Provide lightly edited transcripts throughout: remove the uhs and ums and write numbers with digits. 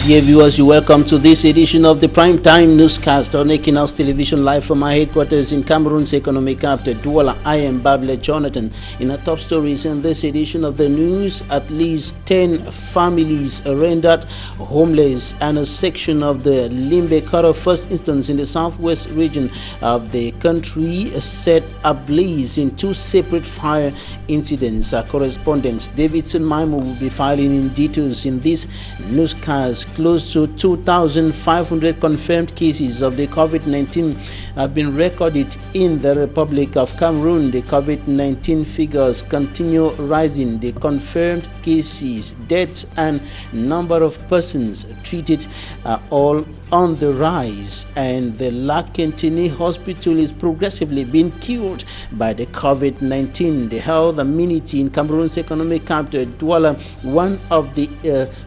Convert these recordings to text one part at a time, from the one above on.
Dear viewers, you're welcome to this edition of the Prime Time Newscast on Equinoxe Television, live from our headquarters in Cameroon's economic capital, Douala. I am Bable Jonathan. In our top stories in this edition of the news, at least 10 families rendered homeless and a section of the Limbe Karo first instance in the southwest region of the country set ablaze in two separate fire incidents. Our correspondent Davidson Maimo will be filing in details in this newscast. Close to 2,500 confirmed cases of the COVID-19 have been recorded in the Republic of Cameroon. The COVID-19 figures continue rising. The confirmed cases, deaths, and number of persons treated are all on the rise, and the Lakentini Hospital is progressively being killed by the COVID-19. The health amenity in Cameroon's economic capital, Douala, one of the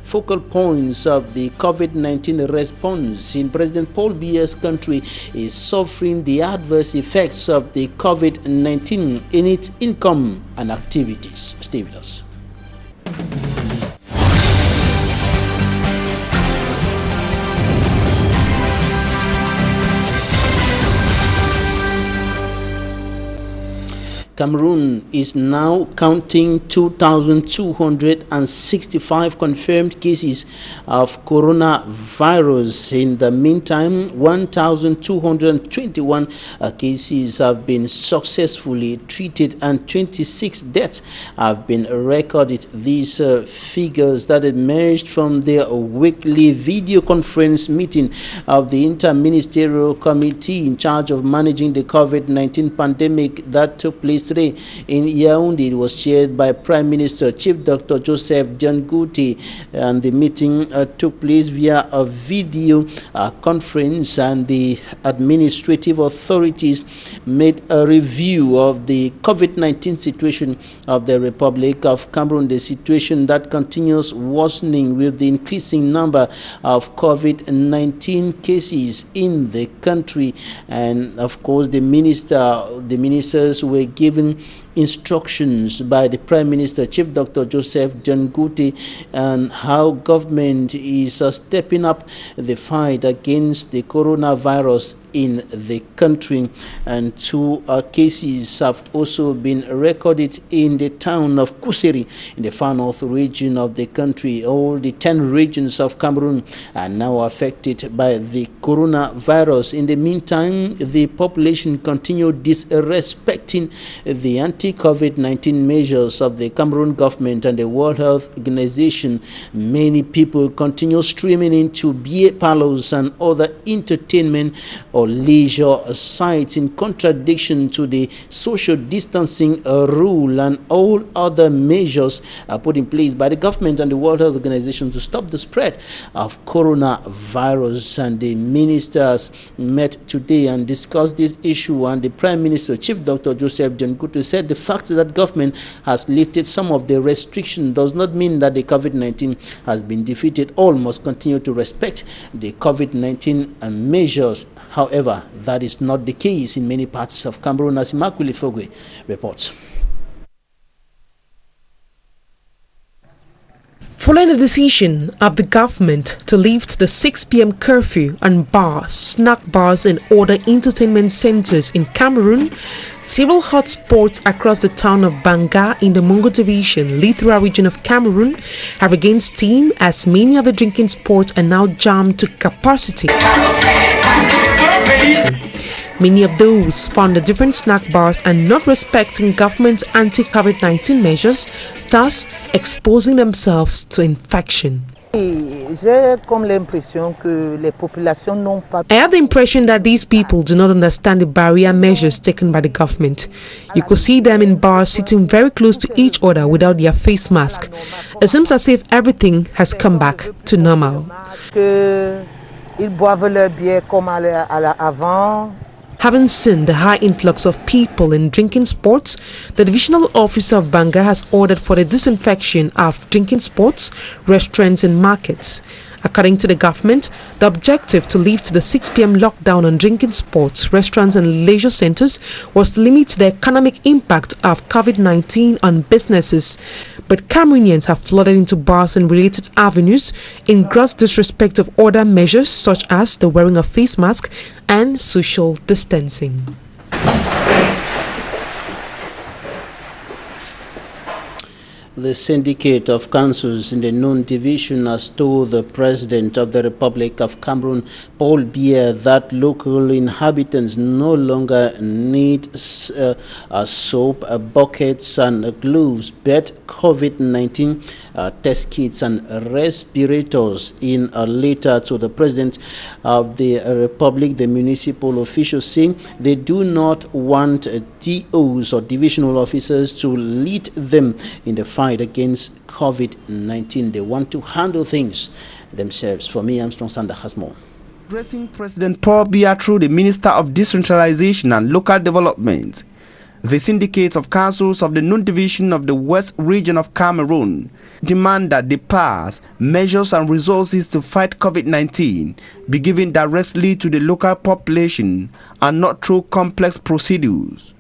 focal points of the COVID-19 response in President Paul Biya's country, is suffering the adverse effects of the COVID-19 in its income and activities. Stay with us. Cameroon is now counting 2,265 confirmed cases of coronavirus. In the meantime, 1,221 cases have been successfully treated and 26 deaths have been recorded. These figures that emerged from the weekly video conference meeting of the Interministerial Committee in charge of managing the COVID-19 pandemic that took place today in Yaoundé. It was chaired by Prime Minister Chief Dr. Joseph Diangoute, and the meeting took place via a video conference, and the administrative authorities made a review of the COVID-19 situation of the Republic of Cameroon, the situation that continues worsening with the increasing number of COVID-19 cases in the country. And of course, the ministers were given instructions by the Prime Minister, Chief Dr. Joseph Diangoute, and how government is stepping up the fight against the coronavirus in the country. And two cases have also been recorded in the town of Kuseri in the far north region of the country. All the 10 regions of Cameroon are now affected by the coronavirus. In the meantime, the population continue disrespecting the anti-COVID-19 measures of the Cameroon government and the World Health Organization. Many people continue streaming into beer parlors and other entertainment or leisure sites in contradiction to the social distancing rule and all other measures put in place by the government and the World Health Organization to stop the spread of coronavirus. And the ministers met today and discussed this issue, and the Prime Minister, Chief Dr. Joseph Diangoute, said the fact that government has lifted some of the restrictions does not mean that the COVID-19 has been defeated. All must continue to respect the COVID-19 measures. However, that is not the case in many parts of Cameroon, as Immaculate Fogwe reports. Following the decision of the government to lift the 6 p.m. curfew on bars, snack bars and other entertainment centers in Cameroon, several hotspots across the town of Banga in the Mongo Division, Lithra region of Cameroon, have regained steam as many of the drinking spots are now jammed to capacity. Many of those found the different snack bars are not respecting government's anti-COVID-19 measures, thus exposing themselves to infection. I have the impression that these people do not understand the barrier measures taken by the government. You could see them in bars sitting very close to each other without their face mask. It seems as if everything has come back to normal. Having seen the high influx of people in drinking spots, the divisional officer of Banga has ordered for the disinfection of drinking spots, restaurants and markets. According to the government, the objective to lift the 6 p.m. lockdown on drinking spots, restaurants and leisure centers was to limit the economic impact of COVID-19 on businesses. but Cameroonians have flooded into bars and related avenues in gross disrespect of other measures such as the wearing of face masks and social distancing. The syndicate of councils in the known division has told the President of the Republic of Cameroon, Paul Biya, that local inhabitants no longer need soap, buckets and gloves, but COVID-19 test kits and respirators. In a letter to the President of the Republic, the municipal officials saying they do not want DOs or divisional officers to lead them in the fight against COVID-19. They want to handle things themselves. For me, Armstrong Sander has more. Addressing President Paul Biya through the Minister of Decentralization and Local Development, the syndicates of councils of the known division of the West region of Cameroon demand that the pass, measures and resources to fight COVID-19 be given directly to the local population and not through complex procedures.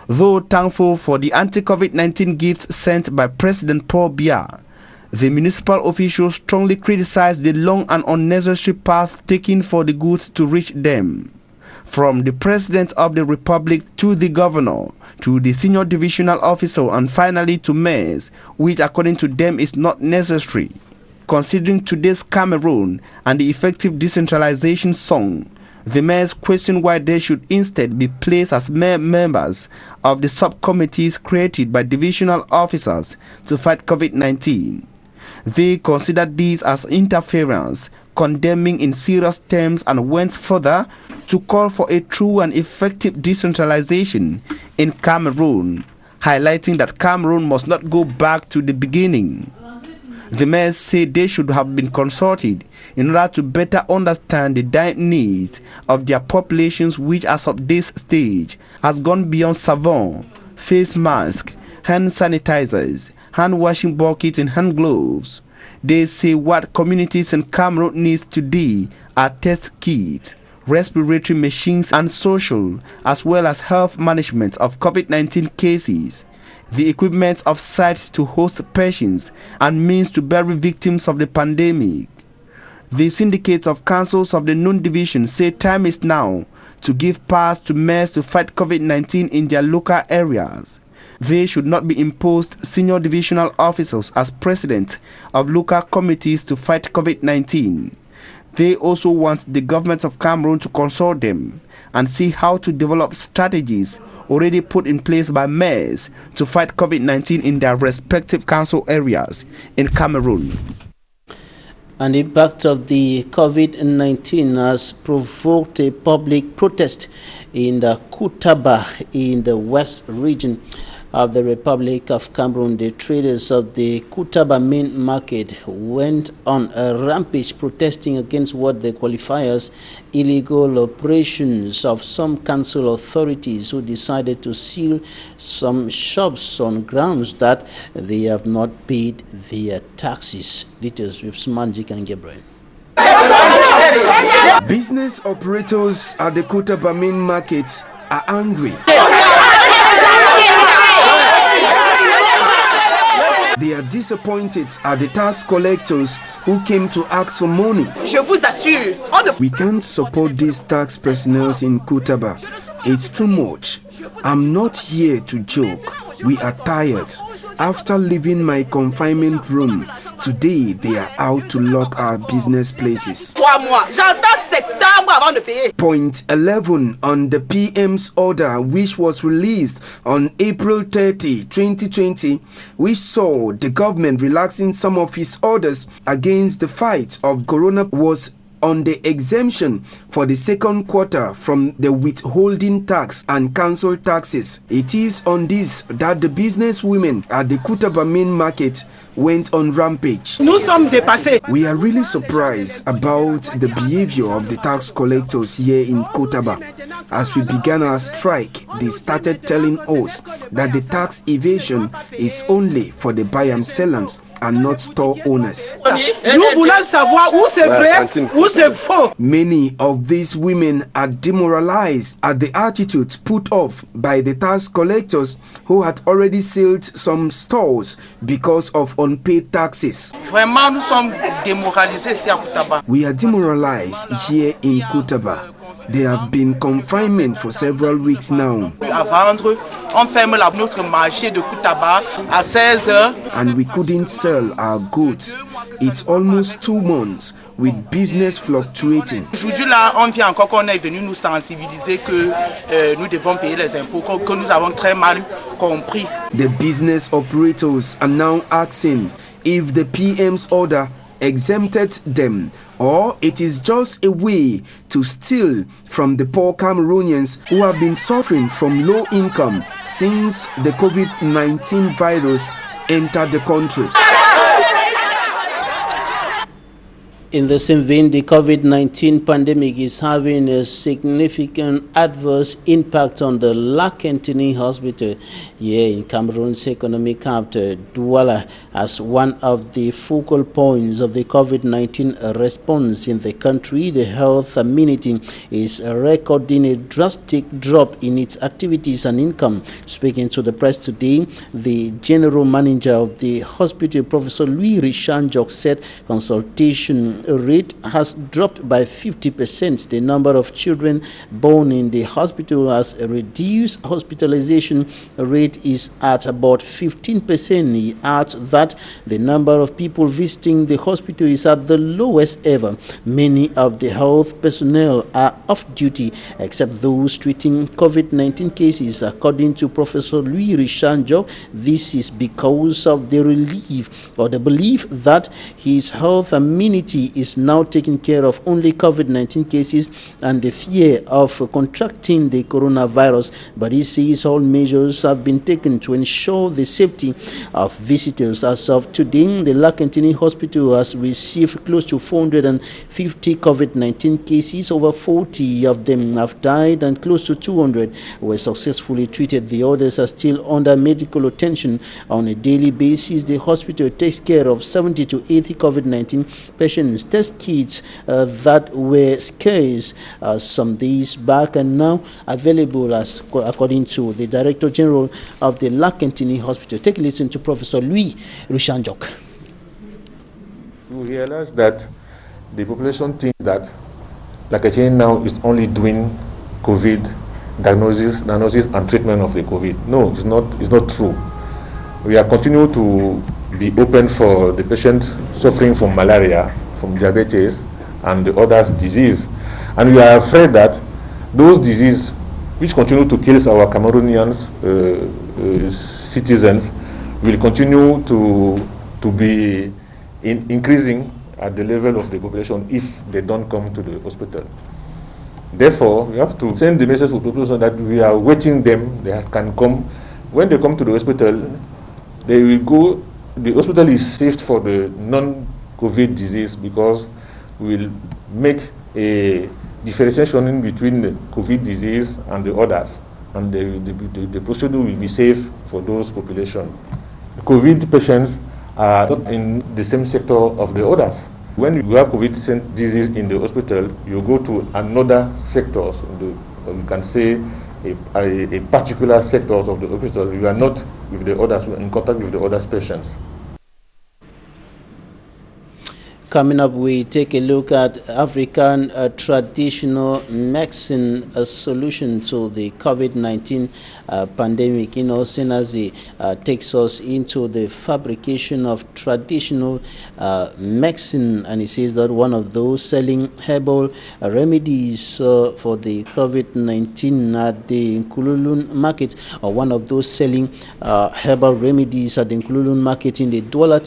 Though thankful for the anti-COVID-19 gifts sent by President Paul Biya, the municipal officials strongly criticized the long and unnecessary path taken for the goods to reach them. From the President of the Republic to the Governor, to the senior divisional officer and finally to mayors, which according to them is not necessary. Considering today's Cameroon and the effective decentralization song, the mayors question why they should instead be placed as mere members of the subcommittees created by divisional officers to fight COVID-19. They considered this as interference, condemning in serious terms, and went further to call for a true and effective decentralization in Cameroon, highlighting that Cameroon must not go back to the beginning. The mayors say they should have been consulted in order to better understand the dire needs of their populations, which as of this stage has gone beyond savon, face masks, hand sanitizers, hand washing buckets and hand gloves. They say what communities in Cameroon needs today are test kits, respiratory machines and social as well as health management of COVID-19 cases, the equipment of sites to host patients and means to bury victims of the pandemic. The syndicates of councils of the known division say time is now to give powers to mayors to fight COVID-19 in their local areas. They should not be imposed senior divisional officers as president of local committees to fight COVID-19. They also want the government of Cameroon to consult them and see how to develop strategies already put in place by mayors to fight COVID-19 in their respective council areas in Cameroon. And the impact of the COVID-19 has provoked a public protest in the Kutaba in the West region of the Republic of Cameroon. The traders of the Kutaba main market went on a rampage protesting against what they qualify as illegal operations of some council authorities who decided to seal some shops on grounds that they have not paid their taxes. Details with Smanjik and Gabriel. Business operators at the Kutaba main market are angry. They are disappointed at the tax collectors who came to ask for money. We can't support these tax personnel in Kutaba. It's too much. I'm not here to joke. We are tired. After leaving my confinement room, today they are out to lock our business places. Point 11 on the PM's order, which was released on April 30, 2020, we saw the government relaxing some of its orders against the fight of Corona, was on the exemption for the second quarter from the withholding tax and council taxes. It is on this that the business women at the Kutaba main market went on rampage. We are really surprised about the behavior of the tax collectors here in Kutaba. As we began our strike, they started telling us that the tax evasion is only for the Bayam Selams and not store owners. Nous voulons savoir où c'est vrai, où c'est faux. Many of these women are demoralized at the attitudes put off by the tax collectors who had already sealed some stores because of unpaid taxes. Vraiment, nous sommes démoralisés ici à Koutaba. We are demoralized here in Koutaba. There have been confinement for several weeks now. À vendre, on ferme notre marché de Koutaba à 16 heures. And we couldn't sell our goods. It's almost 2 months with business fluctuating. Aujourd'hui là, on vient encore qu'on est venu nous sensibiliser que nous devons payer les impôts, que nous avons très mal compris. The business operators are now asking if the PM's order exempted them, or it is just a way to steal from the poor Cameroonians who have been suffering from low income since the COVID-19 virus entered the country. In the same vein, the COVID-19 pandemic is having a significant adverse impact on the Lac-Antony Hospital here in Cameroon's economic capital, Douala, as one of the focal points of the COVID-19 response in the country. The health amenity is recording a drastic drop in its activities and income. Speaking to the press today, the general manager of the hospital, Professor Louis Richard, said consultation rate has dropped by 50%. The number of children born in the hospital has reduced. Hospitalization rate is at about 15%. He adds that the number of people visiting the hospital is at the lowest ever. Many of the health personnel are off duty except those treating COVID-19 cases. According to Professor Louis Richard, this is because of the belief that his health amenity is now taking care of only COVID-19 cases and the fear of contracting the coronavirus. But he says all measures have been taken to ensure the safety of visitors. As of today, the Lac-Antony Hospital has received close to 450 COVID-19 cases. Over 40 of them have died and close to 200 were successfully treated. The others are still under medical attention. On a daily basis, the hospital takes care of 70 to 80 COVID-19 patients. Test kits that were scarce some days back and now available, as according to the Director General of the Lac-Antony Hospital. Take a listen to Professor Louis Rushanjok. We realize that the population thinks that Lac-Antony now is only doing COVID diagnosis and treatment of the COVID. No, it's not true. We are continuing to be open for the patients suffering from malaria, from diabetes and the other disease, and we are afraid that those diseases which continue to kill our Cameroonians citizens will continue to be increasing at the level of the population if they don't come to the hospital. Therefore, we have to send the message to the population that we are waiting them. They can come. When they come to the hospital, they will go. The hospital is safe for the non-COVID disease because we'll make a differentiation in between the COVID disease and the others, and the procedure will be safe for those populations. COVID patients are not in the same sector of the others. When you have COVID disease in the hospital, you go to another sector. You can say a particular sector of the hospital. You are not with the others, you are in contact with the other patients. Coming up, we take a look at African traditional medicine, a solution to the COVID-19 pandemic. You know, Senazi takes us into the fabrication of traditional medicine, and he says that one of those selling herbal remedies for the COVID-19 at the Nkululun market, or one of those selling herbal remedies at the Nkululun market in the Douala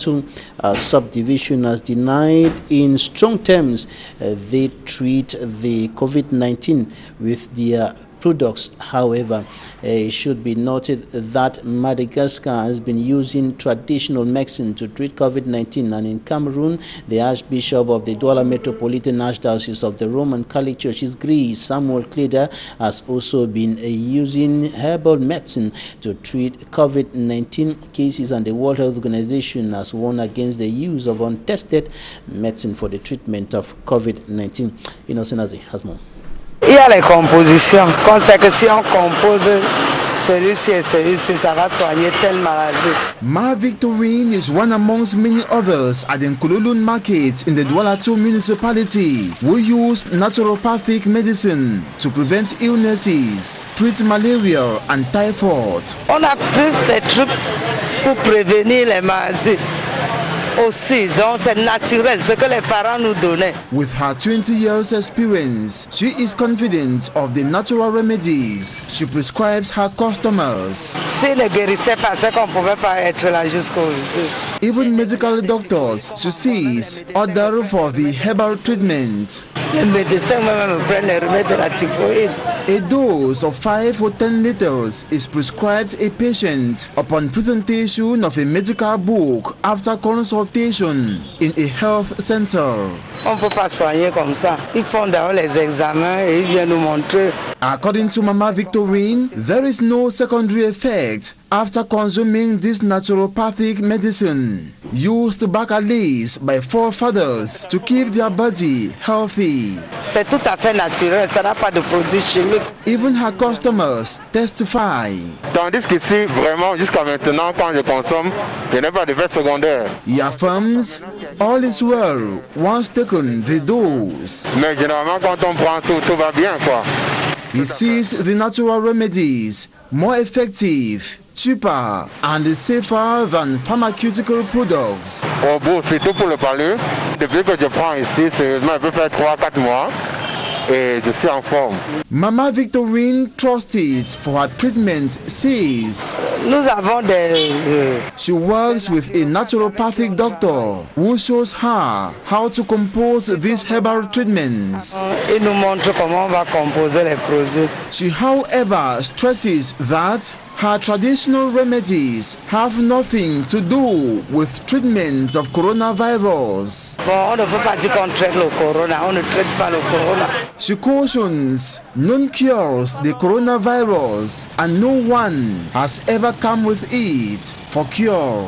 subdivision has denied in strong terms they treat the COVID-19 with their products. However, it should be noted that Madagascar has been using traditional medicine to treat COVID-19, and in Cameroon, the Archbishop of the Douala Metropolitan Archdiocese of the Roman Catholic Church's Crise, Samuel Kleda, has also been using herbal medicine to treat COVID-19 cases, and the World Health Organization has warned against the use of untested medicine for the treatment of COVID-19. Innocent has more. Il y a les compositions. Quand c'est que si on compose celui-ci et celui-ci, ça va soigner telle maladie. Ma Victorine is one amongst many others at the Nkololun market in the Douala 2 municipality who use naturopathic medicine to prevent illnesses, treat malaria and typhoid. On a plus de trucs pour prévenir les maladies. Aussi, donc c'est naturel, ce que les parents nous donnaient. With her 20 years experience, she is confident of the natural remedies she prescribes her customers. Si ne guérissait pas, c'est qu'on ne pouvait pas être là jusqu'au jour. Even medical doctors, she sees, order for the herbal treatment. Les médecins même prennent les remèdes de la typhoïde. A dose of 5 or 10 liters is prescribed a patient upon presentation of a medical book after consultation in a health center. On ne peut pas soigner comme ça. Ils font d'abord les examens et ils viennent nous montrer. According to Mama Victorine, there is no secondary effect after consuming this naturopathic medicine used back at least by forefathers to keep their body healthy. C'est tout à fait naturel, ça n'a pas de produits chimiques. Even her customers testify. Tandis qu'ici, vraiment, jusqu'à maintenant, quand je consomme, je n'ai pas d'effet secondaire. He affirms all is well once taken the dose. Mais généralement, quand on prend tout va bien, quoi. He sees the natural remedies more effective, cheaper and safer than pharmaceutical products. Oh bon, c'est tout pour le parler. Depuis que je prends ici, sérieusement, je peux faire 3-4 mois et je suis en forme. Mama Victorine trusted for her treatment says Nous avons des she works with a naturopathic doctor who shows her how to compose these herbal treatments. Il nous montre comment on va composer les produits. She, however, stresses that her traditional remedies have nothing to do with treatment of coronavirus. Bon, on ne peut pas dire qu'on traite le corona, on ne traite pas le corona. She cautions none cures the coronavirus and no one has ever come with it for cure.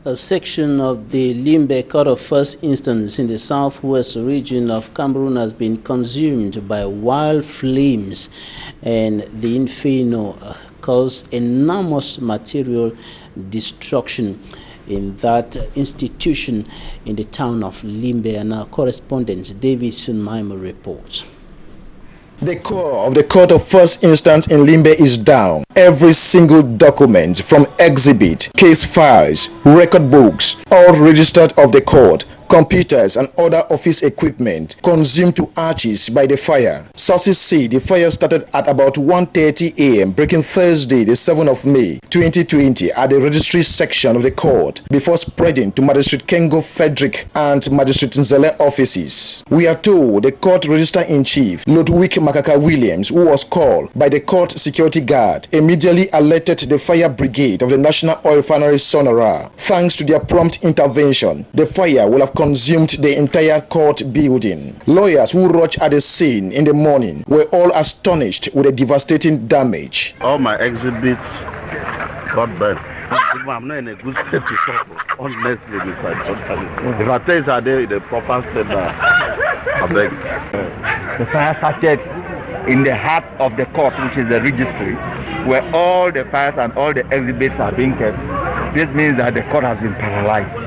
A section of the Limbe Court of First Instance in the southwest region of Cameroon has been consumed by wild flames, and the inferno caused enormous material destruction in that institution in the town of Limbe. And our correspondent David Sunmaimo reports. The core of the Court of First Instance in Limbe is down. Every single document from exhibit, case files, record books, all registered of the court, computers and other office equipment consumed to ashes by the fire. Sources say the fire started at about 1:30 a.m. breaking Thursday the 7th of May 2020 at the registry section of the court before spreading to Magistrate Kengo Frederick and Magistrate Nzele offices. We are told the court registrar-in-chief Ludwig Makaka Williams, who was called by the court security guard, immediately alerted the fire brigade of the National Oil Refinery Sonora. Thanks to their prompt intervention, the fire will have consumed the entire court building. Lawyers who rushed at the scene in the morning were all astonished with the devastating damage. All my exhibits got burned. I'm not in a good state to talk, honestly, if I tell you are there in the proper state, I beg. The fire started in the heart of the court, which is the registry, where all the files and all the exhibits are being kept. This means that the court has been paralyzed.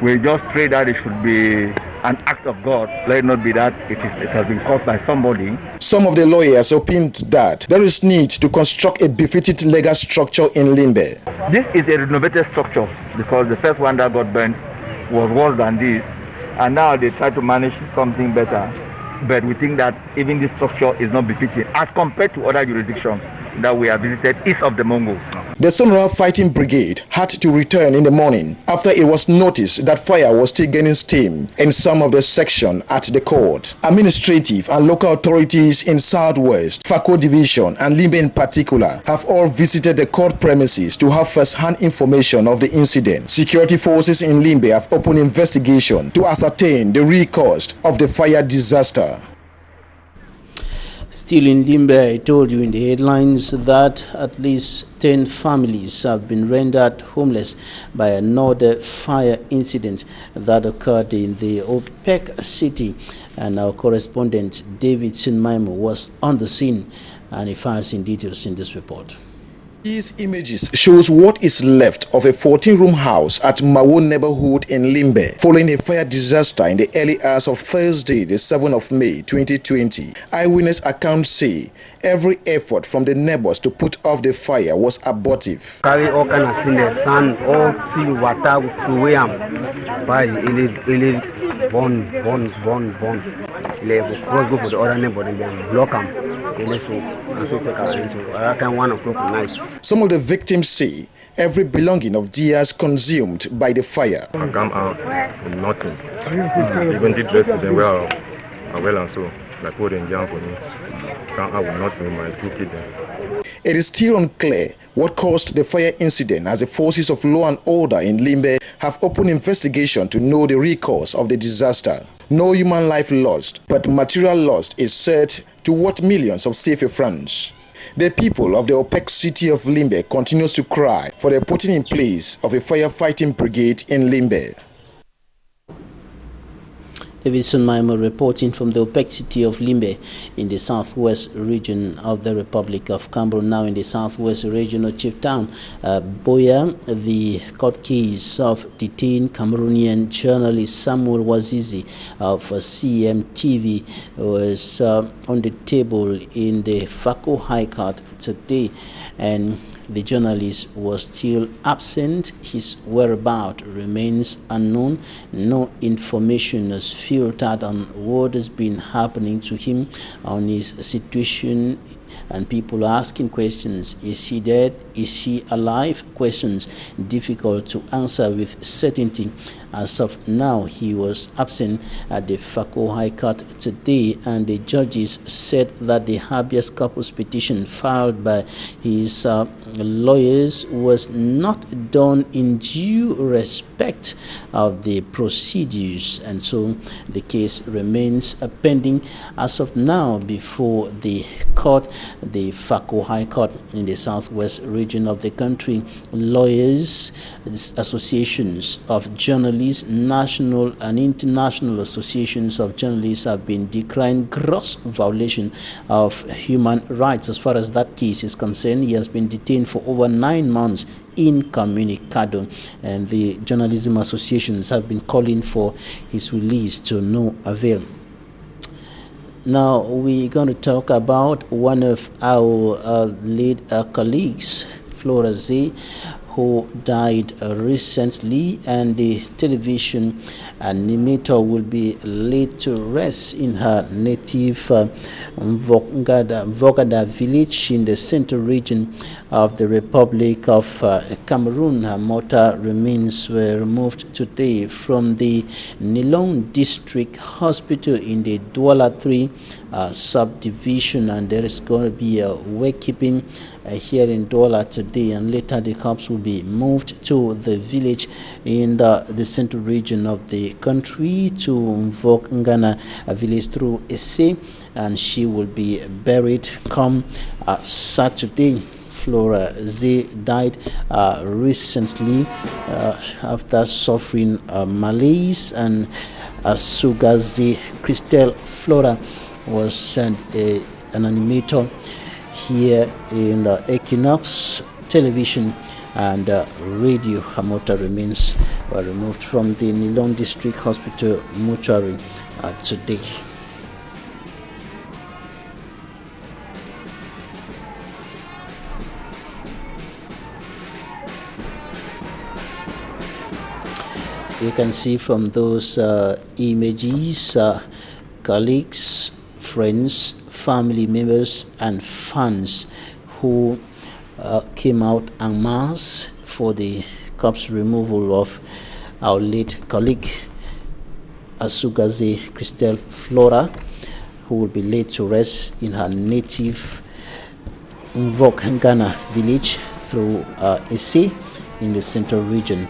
We just pray that it should be an act of God. Let it not be that it has been caused by somebody. Some of the lawyers opined that there is need to construct a befitting legal structure in Limbe. This is a renovated structure because the first one that got burnt was worse than this, and now they try to manage something better. But we think that even this structure is not befitting as compared to other jurisdictions that we have visited east of the Mongo. The Sonora Fighting Brigade had to return in the morning after it was noticed that fire was still gaining steam in some of the section at the court. Administrative and local authorities in Southwest, Fako Division and Limbe in particular have all visited the court premises to have first-hand information of the incident. Security forces in Limbe have opened investigation to ascertain the real cause of the fire disaster. Still in Limbe, I told you in the headlines that at least 10 families have been rendered homeless by another fire incident that occurred in the OPEC city. And our correspondent David Sinmaimo was on the scene, and he finds in details in this report. These images shows what is left of a 14-room house at Mawo neighborhood in Limbe following a fire disaster in the early hours of Thursday, the 7th of May 2020. Eyewitness accounts say every effort from the neighbors to put off the fire was abortive. Carry all kind of things, the sand, all tea, water, through by burn. Cross go for the other neighbor and then block them. Some of the victims say every belonging of theirs consumed by the fire. I come out with nothing. Even the dresses and well and so like what they jam for me. Come out with nothing with my 2 kids. It is still unclear what caused the fire incident, as the forces of law and order in Limbe have opened investigation to know the real cause of the disaster. No human life lost, but material loss is said to worth millions of CFA francs. The people of the OPEC city of Limbe continues to cry for the putting in place of a firefighting brigade in Limbe. David Sinmaimo reporting from the OPEC city of Limbe in the southwest region of the Republic of Cameroon. Now in the southwest regional chief town, Boya, the court case of detained Cameroonian journalist Samuel Wazizi of CMTV was on the table in the Fako High Court today, and the journalist was still absent. His whereabouts remains unknown. No information is filtered on what has been happening to him, on his situation, and people are asking questions. Is he dead? Is he alive? Questions difficult to answer with certainty. As of now, he was absent at the Fako High Court today, and the judges said that the habeas corpus petition filed by his lawyers was not done in due respect of the procedures, and so the case remains pending as of now before the court, the Fako High Court in the southwest region of the country. Lawyers, associations of journalists, national and international associations of journalists have been decrying gross violation of human rights. As far as that case is concerned, he has been detained for over 9 months incommunicado, and the journalism associations have been calling for his release to no avail. Now we're going to talk about one of our late colleagues, Flora Z, who died recently, and the television animator will be laid to rest in her native Vogada village in the central region of the Republic of Cameroon. Her mortal remains were removed today from the Nilong District Hospital in the Douala 3 subdivision, and there is going to be a wakekeeping here in Douala today, and later the corpse will be moved to the village in the central region of the country, to Mvokngana village through Esse, and she will be buried come Saturday. Flora Z died recently after suffering malaise, and Sugazi Christelle Flora was an animator here in Equinoxe television and radio. Her mortal remains were removed from the Nilong District Hospital mortuary today. You can see from those images, colleagues, friends, family members and fans who came out en masse for the corpse removal of our late colleague Asugaze Christelle Flora, who will be laid to rest in her native Mvok Ghana village through Ese in the central region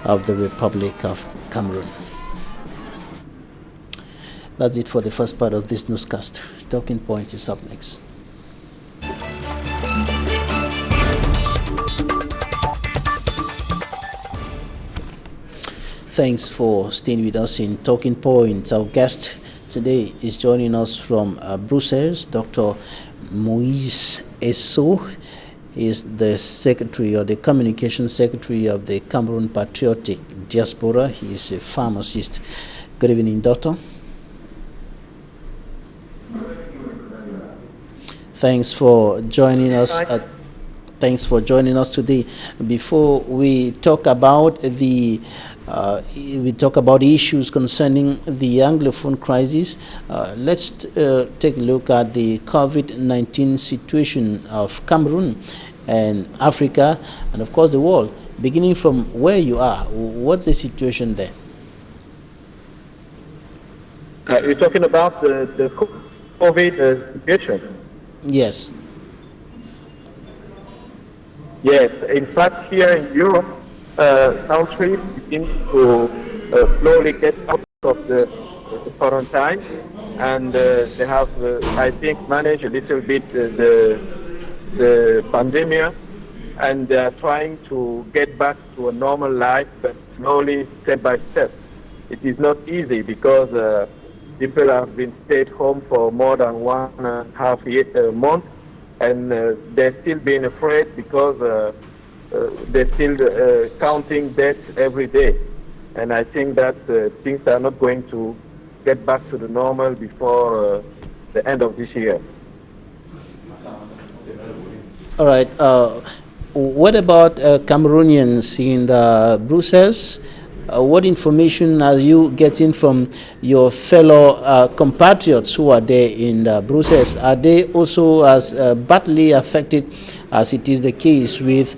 of the Republic of Cameroon. That's it for the first part of this newscast. Talking Point is up next. Thanks for staying with us in Talking Point. Our guest today is joining us from Brussels. Dr. Moise Esso is the secretary or the communication secretary of the Cameroon Patriotic Diaspora. He is a pharmacist. Good evening, doctor. Thanks for joining us. Thanks for joining us today. Before we talk about the issues concerning the Anglophone crisis, let's take a look at the COVID-19 situation of Cameroon and Africa, and of course the world. Beginning from where you are, what's the situation there? You're talking about the COVID situation? Yes. Yes, in fact, here in Europe, countries begin to slowly get out of the quarantine, and they have, I think, managed a little bit the pandemic, and they are trying to get back to a normal life, but slowly, step by step. It is not easy because people have been stayed home for more than 1.5 months, and they're still being afraid because they're still counting deaths every day. And I think that things are not going to get back to the normal before the end of this year. All right. What about Cameroonians in Brussels? What information are you getting from your fellow compatriots who are there in Brussels? Are they also as badly affected as it is the case with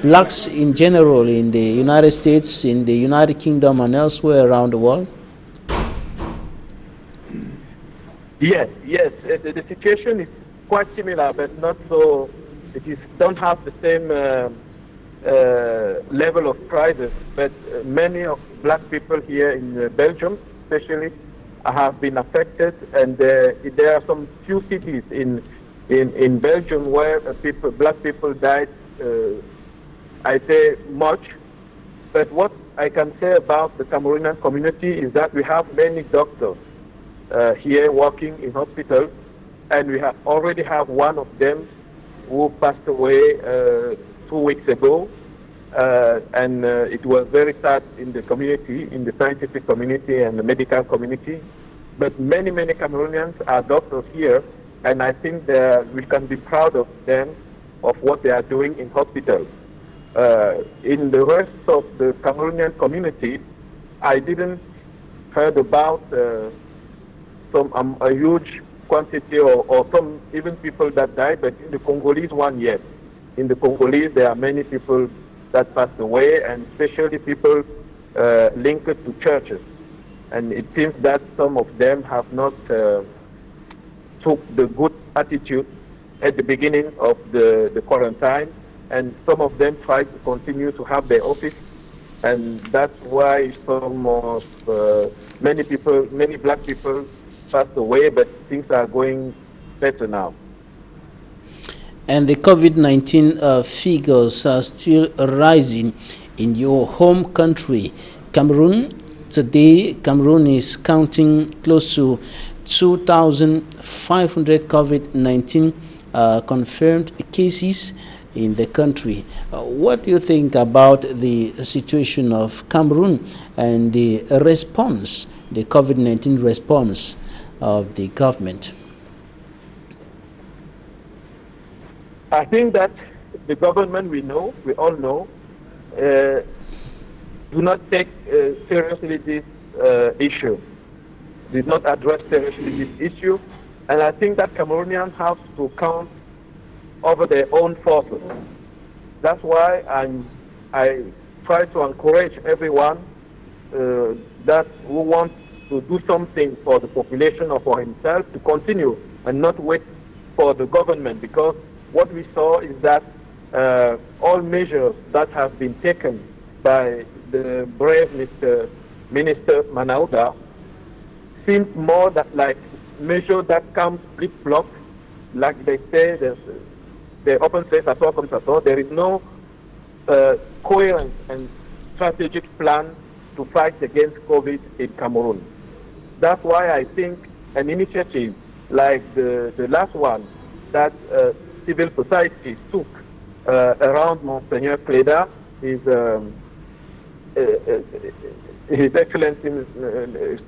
blacks in general in the United States, in the United Kingdom, and elsewhere around the world? Yes. The situation is quite similar, but not so. Don't have the same level of crisis, but many of black people here in Belgium, especially, have been affected, and there are some few cities in Belgium where black people died. I say much, but what I can say about the Cameroonian community is that we have many doctors here working in hospitals, and we already have one of them who passed away 2 weeks ago, and it was very sad in the community, in the scientific community and the medical community. But many Cameroonians are doctors here, and I think we can be proud of them, of what they are doing in hospitals. In the rest of the Cameroonian community, I didn't heard about a huge quantity or some even people that died, but in the Congolese one, yes. In the Congolese, there are many people that passed away, and especially people linked to churches. And it seems that some of them have not took the good attitude at the beginning of the quarantine, and some of them tried to continue to have their office, and that's why many black people passed away, but things are going better now. And the COVID-19 figures are still rising in your home country, Cameroon. Today, Cameroon is counting close to 2,500 COVID-19 confirmed cases in the country. What do you think about the situation of Cameroon and the response, the COVID-19 response of the government? I think that the government, we all know, do not take seriously this issue, did not address seriously this issue, and I think that Cameroonians have to count over their own forces. That's why I try to encourage everyone that who wants to do something for the population or for himself to continue and not wait for the government, because what we saw is that all measures that have been taken by the brave Minister Manauda seems more that like measure that comes flip-flop, like they say, they often say, there is no coherent and strategic plan to fight against COVID in Cameroon. That's why I think an initiative like the last one that civil society took around Monseigneur Cleda, His Excellency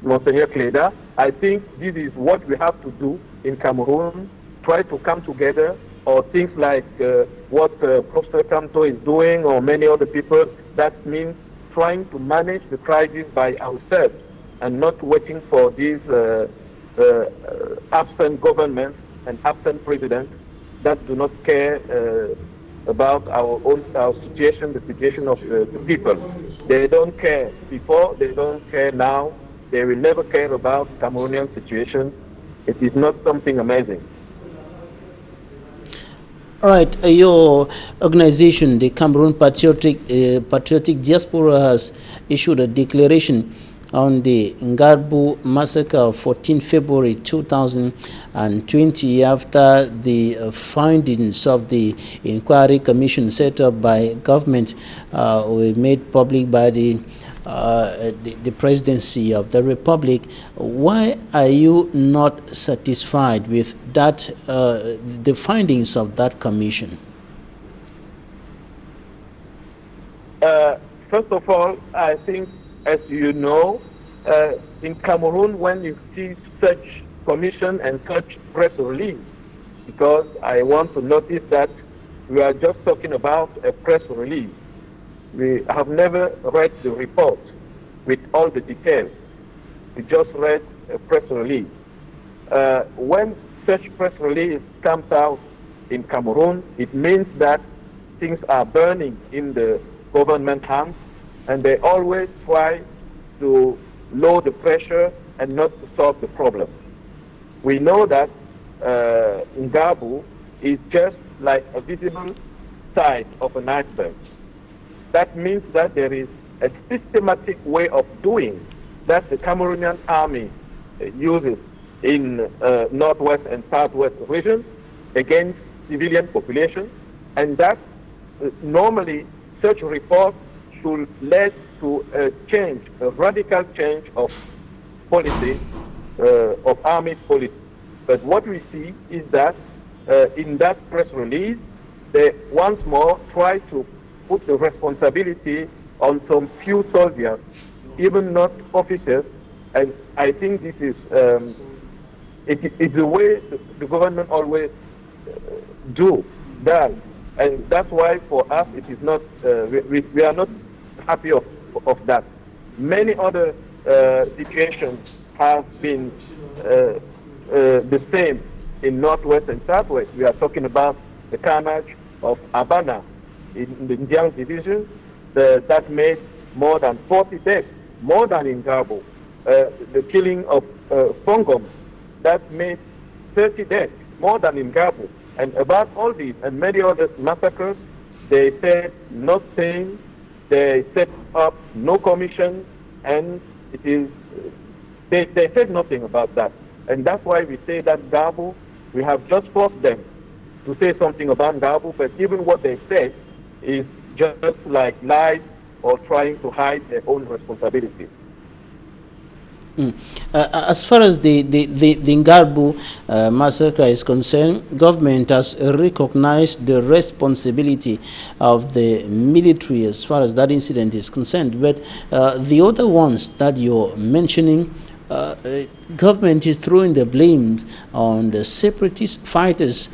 Monseigneur Cleda, I think this is what we have to do in Cameroon, try to come together, or things like what Professor Canto is doing, or many other people. That means trying to manage the crisis by ourselves and not waiting for these absent governments and absent presidents that do not care about our situation, the situation of the people. They don't care before, they don't care now, they will never care about Cameroonian situation. It is not something amazing. All right, your organization, the Cameroon Patriotic Diaspora, has issued a declaration on the Ngarbu massacre of 14 February 2020 after the findings of the inquiry commission set up by government were made public by the presidency of the republic. Why are you not satisfied with that, the findings of that commission? First of all, I think, as you know, in Cameroon, when you see such commission and such press release, because I want to notice that we are just talking about a press release. We have never read the report with all the details. We just read a press release. When such press release comes out in Cameroon, it means that things are burning in the government hands, and they always try to lower the pressure and not to solve the problem. We know that Ngarbu is just like a visible side of an iceberg. That means that there is a systematic way of doing that the Cameroonian army uses in northwest and southwest regions against civilian population, and that normally such reports should lead to a change, a radical change of policy, of army policy. But what we see is that in that press release, they once more try to put the responsibility on some few soldiers, even not officers, and I think this is it's the way the government always do that, and that's why for us it is not we are not happy of that. Many other situations have been the same in northwest and southwest. We are talking about the carnage of Abana in the Ndiang division that made more than 40 deaths, more than in Ngarbu. The killing of Fongom that made 30 deaths, more than in Ngarbu. And about all these and many other massacres, they said nothing. They set up no commission, and it is they said nothing about that. And that's why we say that Ngarbu, we have just forced them to say something about Ngarbu, but even what they said is just like lies or trying to hide their own responsibility. As far as the Ngarbu massacre is concerned, government has recognized the responsibility of the military as far as that incident is concerned. But the other ones that you're mentioning, government is throwing the blame on the separatist fighters,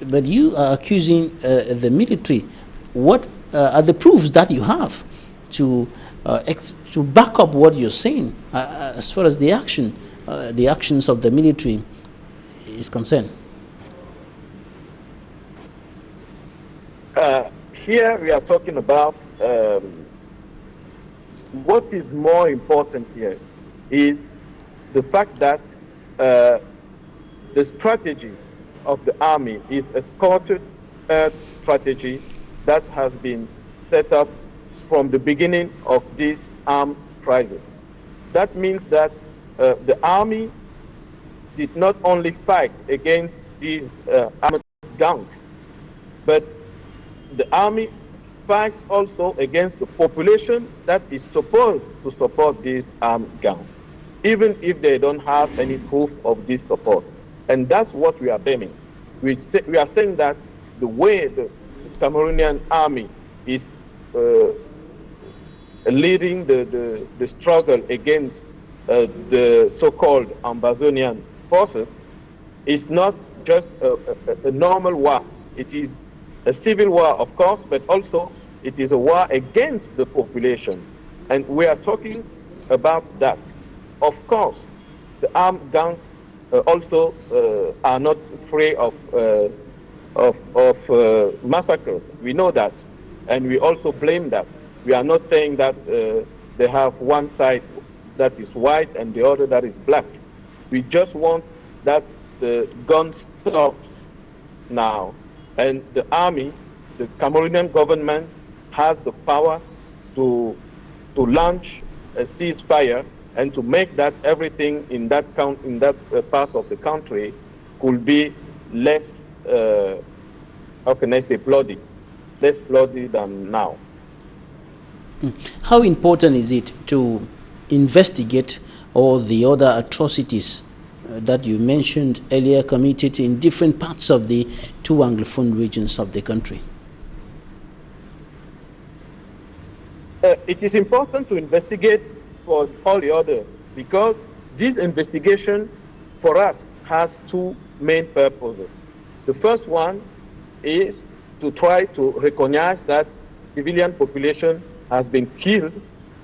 but you are accusing the military. What are the proofs that you have to back up what you're saying as far as the actions of the military is concerned? Here we are talking about what is more important here is the fact that the strategy of the army is a scattered strategy that has been set up from the beginning of this armed crisis. That means that the army did not only fight against these armed gangs, but the army fights also against the population that is supposed to support these armed gangs, even if they don't have any proof of this support. And that's what we are blaming. We are saying that the way the Cameroonian army is leading the struggle against the so-called Amazonian forces is not just a normal war. It is a civil war, of course, but also it is a war against the population. And we are talking about that. Of course, the armed gangs also are not free of massacres. We know that, and we also blame that. We are not saying that they have one side that is white and the other that is black. We just want that the gun stops now, and the army, the Cameroonian government, has the power to launch a ceasefire and to make that everything in that part of the country could be less, how can I say, bloody, less bloody than now. How important is it to investigate all the other atrocities that you mentioned earlier committed in different parts of the two Anglophone regions of the country? It is important to investigate for all the others, because this investigation for us has two main purposes. The first one is to try to recognize that civilian population has been killed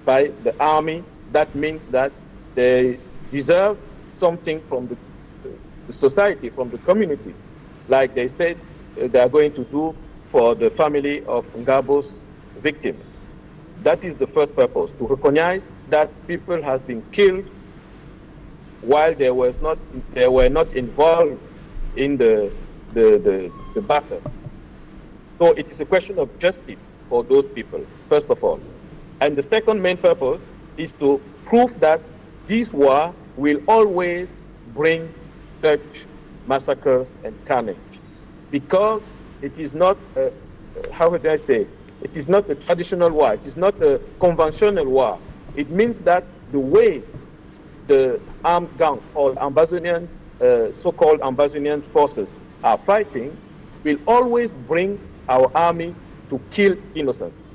by the army. That means that they deserve something from the society, from the community, like they said they are going to do for the family of Ngabo's victims. That is the first purpose, to recognize that people have been killed while they were not involved in the battle. So it is a question of justice for those people, first of all. And the second main purpose is to prove that this war will always bring such massacres and carnage, because it is not, how would I say, it is not a traditional war, it is not a conventional war. It means that the way the armed gang or Amazonian, so-called Amazonian forces are fighting will always bring our army to kill innocents.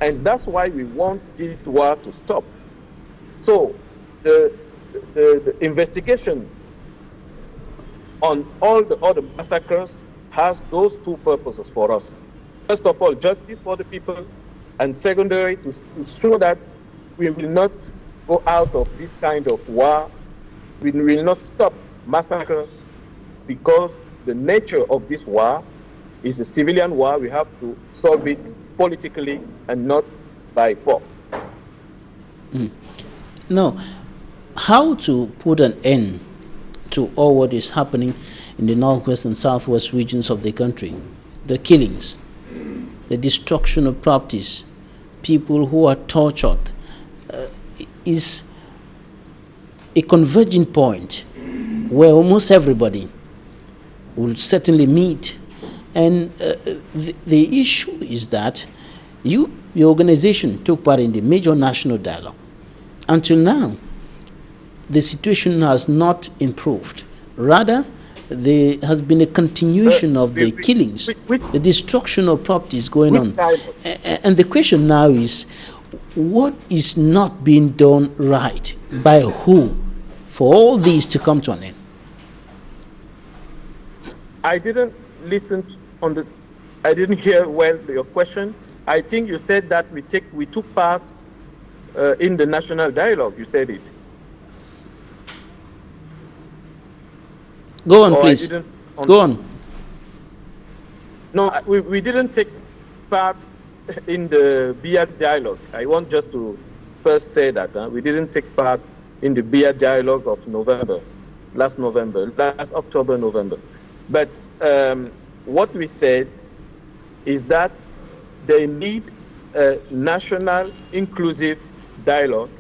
And that's why we want this war to stop. So the investigation on all the other massacres has those two purposes for us. First of all, justice for the people, and secondary, to show that we will not go out of this kind of war. We will not stop massacres, because the nature of this war is a civilian war. We have to solve it politically and not by force. Now, how to put an end to all what is happening in the northwest and southwest regions of the country? The killings, the destruction of properties, people who are tortured, is a converging point where almost everybody will certainly meet. And the issue is that your organization took part in the major national dialogue. Until now, the situation has not improved. Rather, there has been a continuation of the killings, the destruction of properties going on. And the question now is, what is not being done right? By who? For all these to come to an end? I didn't listen I didn't hear well your question. I think you said that we took part in the national dialogue. You said it. Go on, please. Go on. No, we didn't take part in the beer dialogue. I want just to first say that we didn't take part in the beer dialogue of last October, November. But what we said is that they need a national inclusive dialogue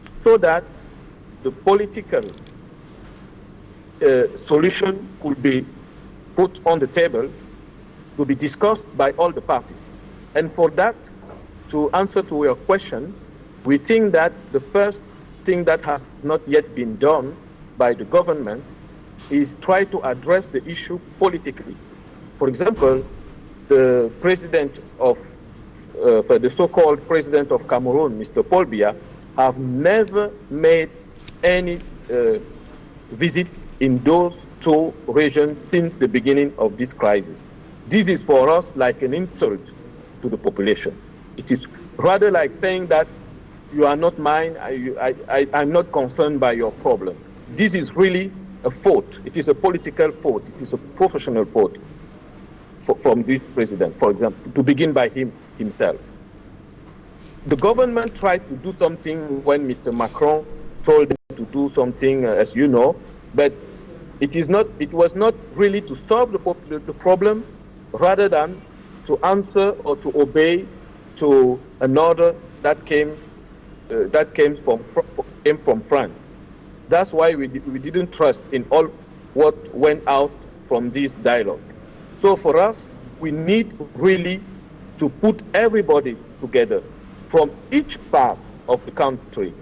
so that the political solution could be put on the table to be discussed by all the parties. And for that, to answer to your question, we think that the first thing that has not yet been done by the government is try to address the issue politically. For example, the president of, the so-called president of Cameroon, Mr. Paul Biya, have never made any visit in those two regions since the beginning of this crisis. This is for us like an insult to the population. It is rather like saying that you are not mine, I'm not concerned by your problem. This is really a fault. It is a political fault. It is a professional fault from this president, for example, to begin by himself. The government tried to do something when Mr. Macron told them to do something, as you know, but it was not really to solve the problem, rather than to answer or to obey to an order that came from France. That's why we didn't trust in all what went out from this dialogue. So for us, we need really to put everybody together from each part of the country,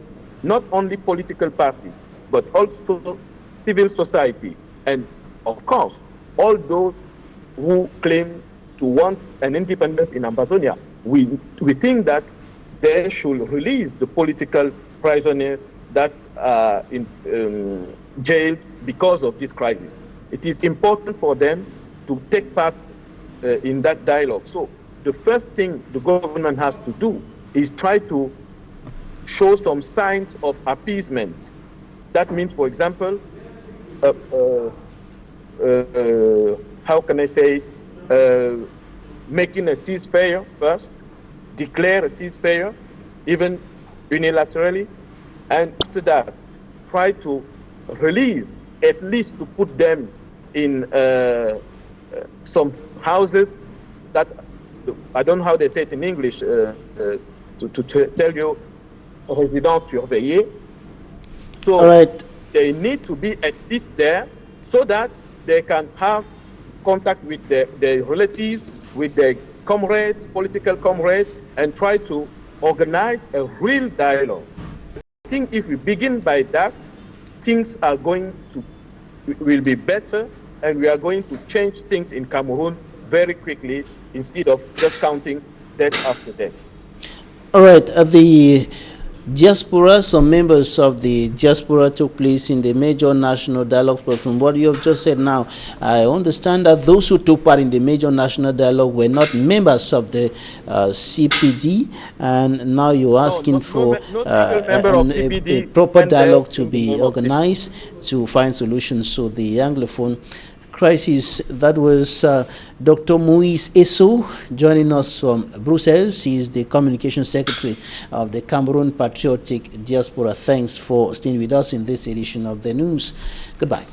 not only political parties, but also civil society, and of course, all those who claim to want an independence in Amazonia. We think that they should release the political prisoners that are jailed because of this crisis. It is important for them to take part in that dialogue. So the first thing the government has to do is try to show some signs of appeasement. That means, for example, how can I say it? Making a ceasefire first, declare a ceasefire, even unilaterally, and after that, try to release, at least to put them in some houses that, I don't know how they say it in English, to tell you, résidence surveillée. So they need to be at least there so that they can have contact with their relatives, with their comrades, political comrades, and try to organize a real dialogue. I think if we begin by that, things are will be better, and we are going to change things in Cameroon very quickly instead of just counting death after death. All right, the diaspora, some members of the diaspora took place in the major national dialogue, but from what you have just said now, I understand that those who took part in the major national dialogue were not members of the CPD, and now you're asking for a proper dialogue to be organized to find solutions. So the Anglophone crisis, that was Dr. Moise Esso joining us from Brussels. He is the communication secretary of the Cameroon Patriotic Diaspora. Thanks for staying with us in this edition of the news. Goodbye.